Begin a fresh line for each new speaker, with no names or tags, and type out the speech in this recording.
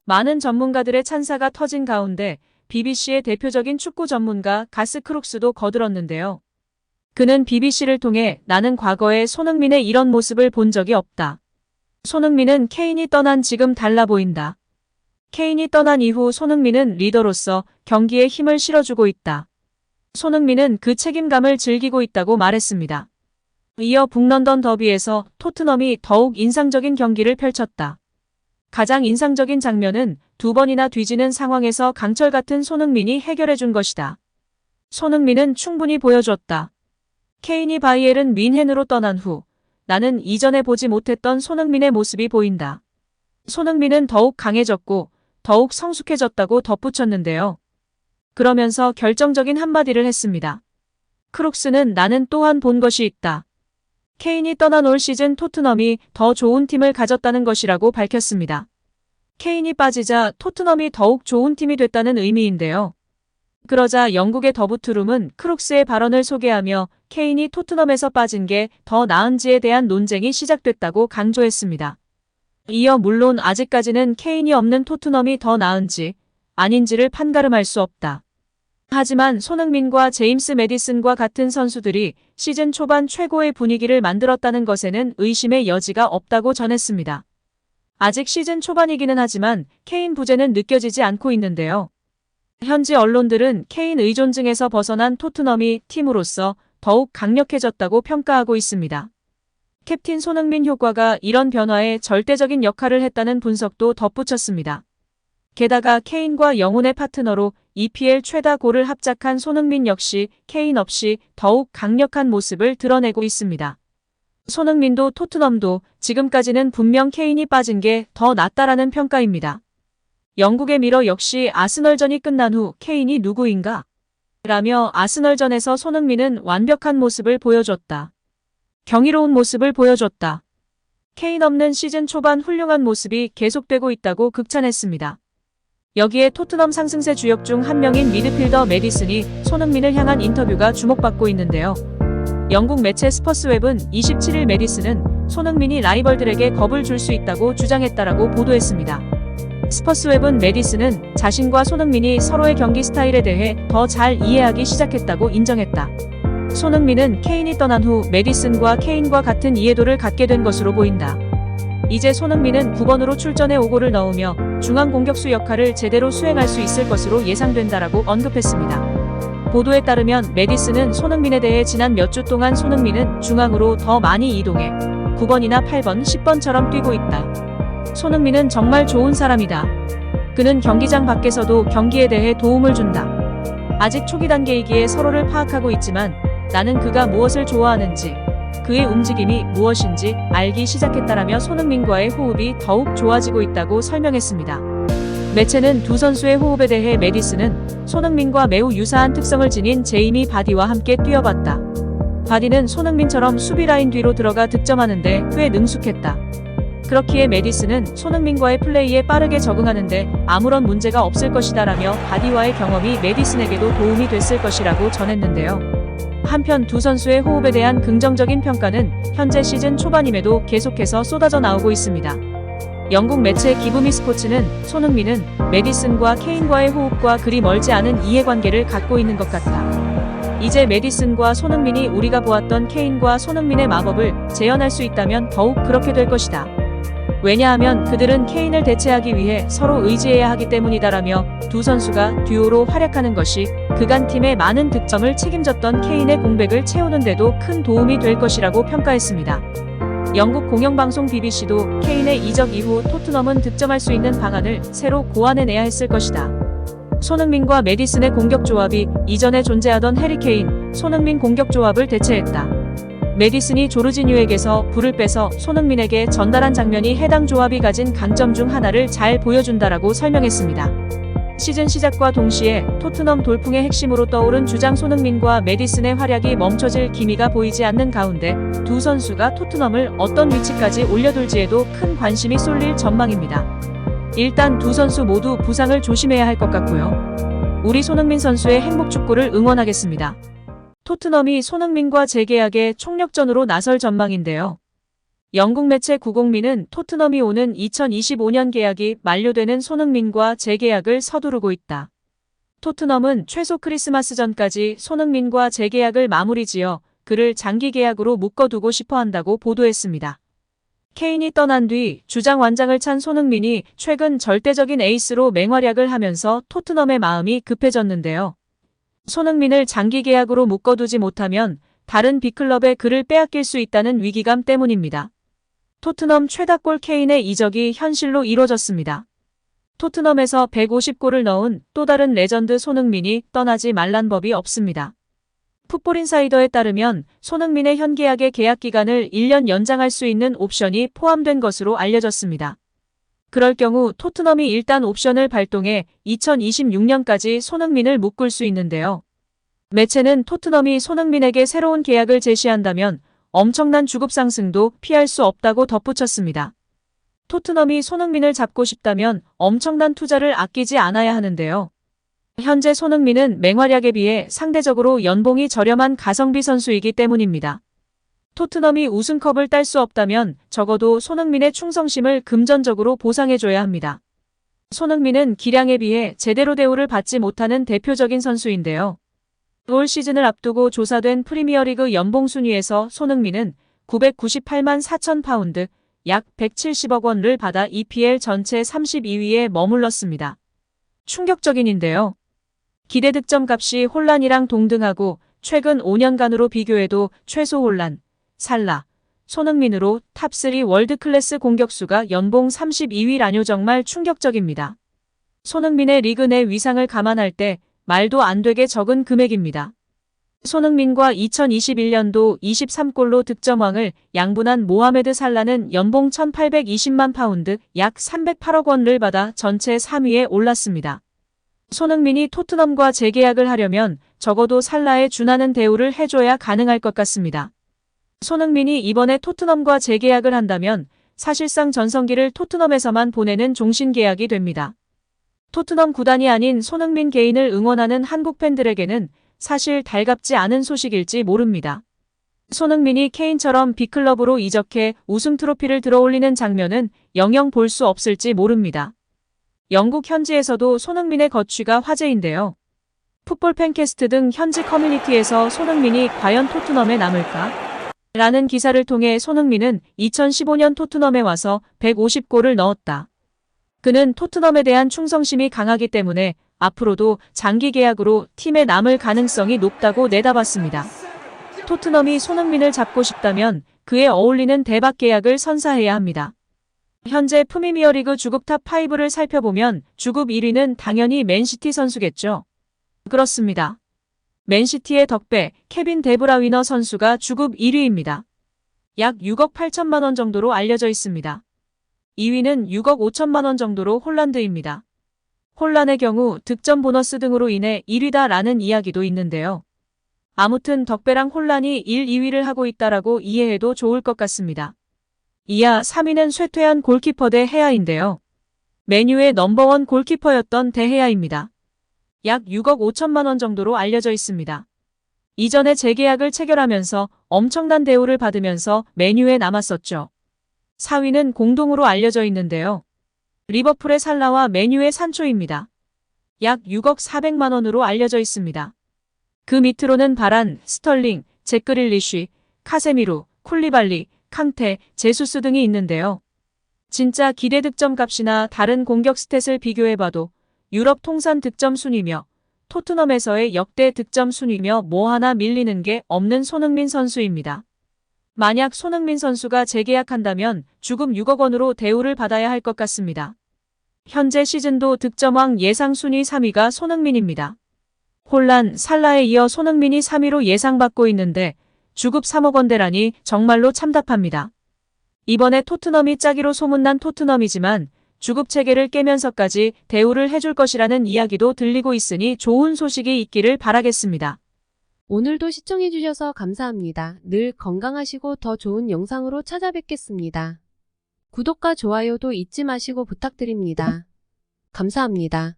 많은 전문가들의 찬사가 터진 가운데 BBC의 대표적인 축구 전문가 가스 크룩스도 거들었는데요. 그는 BBC를 통해 나는 과거에 손흥민의 이런 모습을 본 적이 없다. 손흥민은 케인이 떠난 지금 달라 보인다. 케인이 떠난 이후 손흥민은 리더로서 경기에 힘을 실어주고 있다. 손흥민은 그 책임감을 즐기고 있다고 말했습니다. 이어 북런던 더비에서 토트넘이 더욱 인상적인 경기를 펼쳤다. 가장 인상적인 장면은 2번이나 뒤지는 상황에서 강철 같은 손흥민이 해결해준 것이다. 손흥민은 충분히 보여줬다. 케인이 바이에른 뮌헨으로 떠난 후 나는 이전에 보지 못했던 손흥민의 모습이 보인다. 손흥민은 더욱 강해졌고 더욱 성숙해졌다고 덧붙였는데요. 그러면서 결정적인 한마디를 했습니다. 크룩스는 나는 또한 본 것이 있다. 케인이 떠난 올 시즌 토트넘이 더 좋은 팀을 가졌다는 것이라고 밝혔습니다. 케인이 빠지자 토트넘이 더욱 좋은 팀이 됐다는 의미인데요. 그러자 영국의 더부트룸은 크룩스의 발언을 소개하며 케인이 토트넘에서 빠진 게 더 나은지에 대한 논쟁이 시작됐다고 강조했습니다. 이어 물론 아직까지는 케인이 없는 토트넘이 더 나은지 아닌지를 판가름할 수 없다. 하지만 손흥민과 제임스 매디슨과 같은 선수들이 시즌 초반 최고의 분위기를 만들었다는 것에는 의심의 여지가 없다고 전했습니다. 아직 시즌 초반이기는 하지만 케인 부재는 느껴지지 않고 있는데요. 현지 언론들은 케인 의존증에서 벗어난 토트넘이 팀으로서 더욱 강력해졌다고 평가하고 있습니다. 캡틴 손흥민 효과가 이런 변화에 절대적인 역할을 했다는 분석도 덧붙였습니다. 게다가 케인과 영혼의 파트너로 EPL 최다 골을 합작한 손흥민 역시 케인 없이 더욱 강력한 모습을 드러내고 있습니다. 손흥민도 토트넘도 지금까지는 분명 케인이 빠진 게 더 낫다라는 평가입니다. 영국의 미러 역시 아스널전이 끝난 후 케인이 누구인가? 라며 아스널전에서 손흥민은 완벽한 모습을 보여줬다. 경이로운 모습을 보여줬다. 케인 없는 시즌 초반 훌륭한 모습이 계속되고 있다고 극찬했습니다. 여기에 토트넘 상승세 주역 중 한 명인 미드필더 매디슨이 손흥민을 향한 인터뷰가 주목받고 있는데요. 영국 매체 스퍼스웹은 27일 매디슨은 손흥민이 라이벌들에게 겁을 줄 수 있다고 주장했다라고 보도했습니다. 스퍼스웹은 매디슨은 자신과 손흥민이 서로의 경기 스타일에 대해 더 잘 이해하기 시작했다고 인정했다. 손흥민은 케인이 떠난 후 매디슨과 케인과 같은 이해도를 갖게 된 것으로 보인다. 이제 손흥민은 9번으로 출전해 5골을 넣으며 중앙 공격수 역할을 제대로 수행할 수 있을 것으로 예상된다라고 언급했습니다. 보도에 따르면 매디슨은 손흥민에 대해 지난 몇 주 동안 손흥민은 중앙으로 더 많이 이동해 9번이나 8번, 10번처럼 뛰고 있다. 손흥민은 정말 좋은 사람이다. 그는 경기장 밖에서도 경기에 대해 도움을 준다. 아직 초기 단계이기에 서로를 파악하고 있지만 나는 그가 무엇을 좋아하는지 그의 움직임이 무엇인지 알기 시작했다라며 손흥민과의 호흡이 더욱 좋아지고 있다고 설명했습니다. 매체는 두 선수의 호흡에 대해 매디슨은 손흥민과 매우 유사한 특성을 지닌 제이미 바디와 함께 뛰어봤다. 바디는 손흥민처럼 수비 라인 뒤로 들어가 득점하는데 꽤 능숙했다. 그렇기에 매디슨은 손흥민과의 플레이에 빠르게 적응하는데 아무런 문제가 없을 것이다라며 바디와의 경험이 매디슨에게도 도움이 됐을 것이라고 전했는데요. 한편 두 선수의 호흡에 대한 긍정적인 평가는 현재 시즌 초반임에도 계속해서 쏟아져 나오고 있습니다. 영국 매체 기브미 스포츠는 손흥민은 매디슨과 케인과의 호흡과 그리 멀지 않은 이해관계를 갖고 있는 것 같다. 이제 매디슨과 손흥민이 우리가 보았던 케인과 손흥민의 마법을 재현할 수 있다면 더욱 그렇게 될 것이다. 왜냐하면 그들은 케인을 대체하기 위해 서로 의지해야 하기 때문이다라며 두 선수가 듀오로 활약하는 것이 그간 팀의 많은 득점을 책임졌던 케인의 공백을 채우는 데도 큰 도움이 될 것이라고 평가했습니다. 영국 공영방송 BBC도 케인의 이적 이후 토트넘은 득점할 수 있는 방안을 새로 고안해내야 했을 것이다. 손흥민과 매디슨의 공격 조합이 이전에 존재하던 해리 케인, 손흥민 공격 조합을 대체했다. 매디슨이 조르지뉴에게서 불을 빼서 손흥민에게 전달한 장면이 해당 조합이 가진 강점 중 하나를 잘 보여준다라고 설명했습니다. 시즌 시작과 동시에 토트넘 돌풍의 핵심으로 떠오른 주장 손흥민과 매디슨의 활약이 멈춰질 기미가 보이지 않는 가운데 두 선수가 토트넘을 어떤 위치까지 올려둘지에도 큰 관심이 쏠릴 전망입니다. 일단 두 선수 모두 부상을 조심해야 할 것 같고요. 우리 손흥민 선수의 행복 축구를 응원하겠습니다. 토트넘이 손흥민과 재계약에 총력전으로 나설 전망인데요. 영국 매체 구공민은 토트넘이 오는 2025년 계약이 만료되는 손흥민과 재계약을 서두르고 있다. 토트넘은 최소 크리스마스 전까지 손흥민과 재계약을 마무리지어 그를 장기 계약으로 묶어두고 싶어 한다고 보도했습니다. 케인이 떠난 뒤 주장 완장을 찬 손흥민이 최근 절대적인 에이스로 맹활약을 하면서 토트넘의 마음이 급해졌는데요. 손흥민을 장기 계약으로 묶어두지 못하면 다른 빅클럽에 그를 빼앗길 수 있다는 위기감 때문입니다. 토트넘 최다골 케인의 이적이 현실로 이뤄졌습니다. 토트넘에서 150골을 넣은 또 다른 레전드 손흥민이 떠나지 말란 법이 없습니다. 풋볼인사이더에 따르면 손흥민의 현 계약의 계약 기간을 1년 연장할 수 있는 옵션이 포함된 것으로 알려졌습니다. 그럴 경우 토트넘이 일단 옵션을 발동해 2026년까지 손흥민을 묶을 수 있는데요. 매체는 토트넘이 손흥민에게 새로운 계약을 제시한다면 엄청난 주급 상승도 피할 수 없다고 덧붙였습니다. 토트넘이 손흥민을 잡고 싶다면 엄청난 투자를 아끼지 않아야 하는데요. 현재 손흥민은 맹활약에 비해 상대적으로 연봉이 저렴한 가성비 선수이기 때문입니다. 토트넘이 우승컵을 딸 수 없다면 적어도 손흥민의 충성심을 금전적으로 보상해줘야 합니다. 손흥민은 기량에 비해 제대로 대우를 받지 못하는 대표적인 선수인데요. 올 시즌을 앞두고 조사된 프리미어리그 연봉 순위에서 손흥민은 998만 4천 파운드, 약 170억 원을 받아 EPL 전체 32위에 머물렀습니다. 충격적인인데요. 기대 득점 값이 혼란이랑 동등하고 최근 5년간으로 비교해도 최소 혼란, 살라, 손흥민으로 탑3 월드클래스 공격수가 연봉 32위라뇨 정말 충격적입니다. 손흥민의 리그 내 위상을 감안할 때 말도 안 되게 적은 금액입니다. 손흥민과 2021년도 23골로 득점왕을 양분한 모하메드 살라는 연봉 1820만 파운드, 약 308억 원을 받아 전체 3위에 올랐습니다. 손흥민이 토트넘과 재계약을 하려면 적어도 살라에 준하는 대우를 해줘야 가능할 것 같습니다. 손흥민이 이번에 토트넘과 재계약을 한다면 사실상 전성기를 토트넘에서만 보내는 종신계약이 됩니다. 토트넘 구단이 아닌 손흥민 개인을 응원하는 한국 팬들에게는 사실 달갑지 않은 소식일지 모릅니다. 손흥민이 케인처럼 빅클럽으로 이적해 우승 트로피를 들어올리는 장면은 영영 볼 수 없을지 모릅니다. 영국 현지에서도 손흥민의 거취가 화제인데요. 풋볼 팬캐스트 등 현지 커뮤니티에서 손흥민이 과연 토트넘에 남을까? 라는 기사를 통해 손흥민은 2015년 토트넘에 와서 150골을 넣었다. 그는 토트넘에 대한 충성심이 강하기 때문에 앞으로도 장기 계약으로 팀에 남을 가능성이 높다고 내다봤습니다. 토트넘이 손흥민을 잡고 싶다면 그에 어울리는 대박 계약을 선사해야 합니다. 현재 프리미어리그 주급 탑5를 살펴보면 주급 1위는 당연히 맨시티 선수겠죠. 그렇습니다. 맨시티의 덕배 케빈 데브라위너 선수가 주급 1위입니다. 약 6억 8천만 원 정도로 알려져 있습니다. 2위는 6억 5천만 원 정도로 홀란드입니다. 혼란의 경우 득점 보너스 등으로 인해 1위다라는 이야기도 있는데요. 아무튼 덕배랑 혼란이 1, 2위를 하고 있다라고 이해해도 좋을 것 같습니다. 이하 3위는 쇠퇴한 골키퍼 대 헤아인데요. 맨유의 넘버원 골키퍼였던 데헤아입니다. 약 6억 5천만 원 정도로 알려져 있습니다. 이전에 재계약을 체결하면서 엄청난 대우를 받으면서 맨유에 남았었죠. 4위는 공동으로 알려져 있는데요. 리버풀의 살라와 맨유의 산초입니다. 약 6억 400만 원으로 알려져 있습니다. 그 밑으로는 바란, 스털링, 잭그릴리쉬, 카세미루, 쿨리발리, 캉테, 제수스 등이 있는데요. 진짜 기대 득점 값이나 다른 공격 스탯을 비교해봐도 유럽 통산 득점 순위며 토트넘에서의 역대 득점 순위며 뭐 하나 밀리는 게 없는 손흥민 선수입니다. 만약 손흥민 선수가 재계약한다면 주급 6억 원으로 대우를 받아야 할 것 같습니다. 현재 시즌도 득점왕 예상 순위 3위가 손흥민입니다. 혼란, 살라에 이어 손흥민이 3위로 예상받고 있는데 주급 3억 원대라니 정말로 참답합니다. 이번에 토트넘이 짜기로 소문난 토트넘이지만 주급 체계를 깨면서까지 대우를 해줄 것이라는 이야기도 들리고 있으니 좋은 소식이 있기를 바라겠습니다.
오늘도 시청해주셔서 감사합니다. 늘 건강하시고 더 좋은 영상으로 찾아뵙겠습니다. 구독과 좋아요도 잊지 마시고 부탁드립니다. 감사합니다.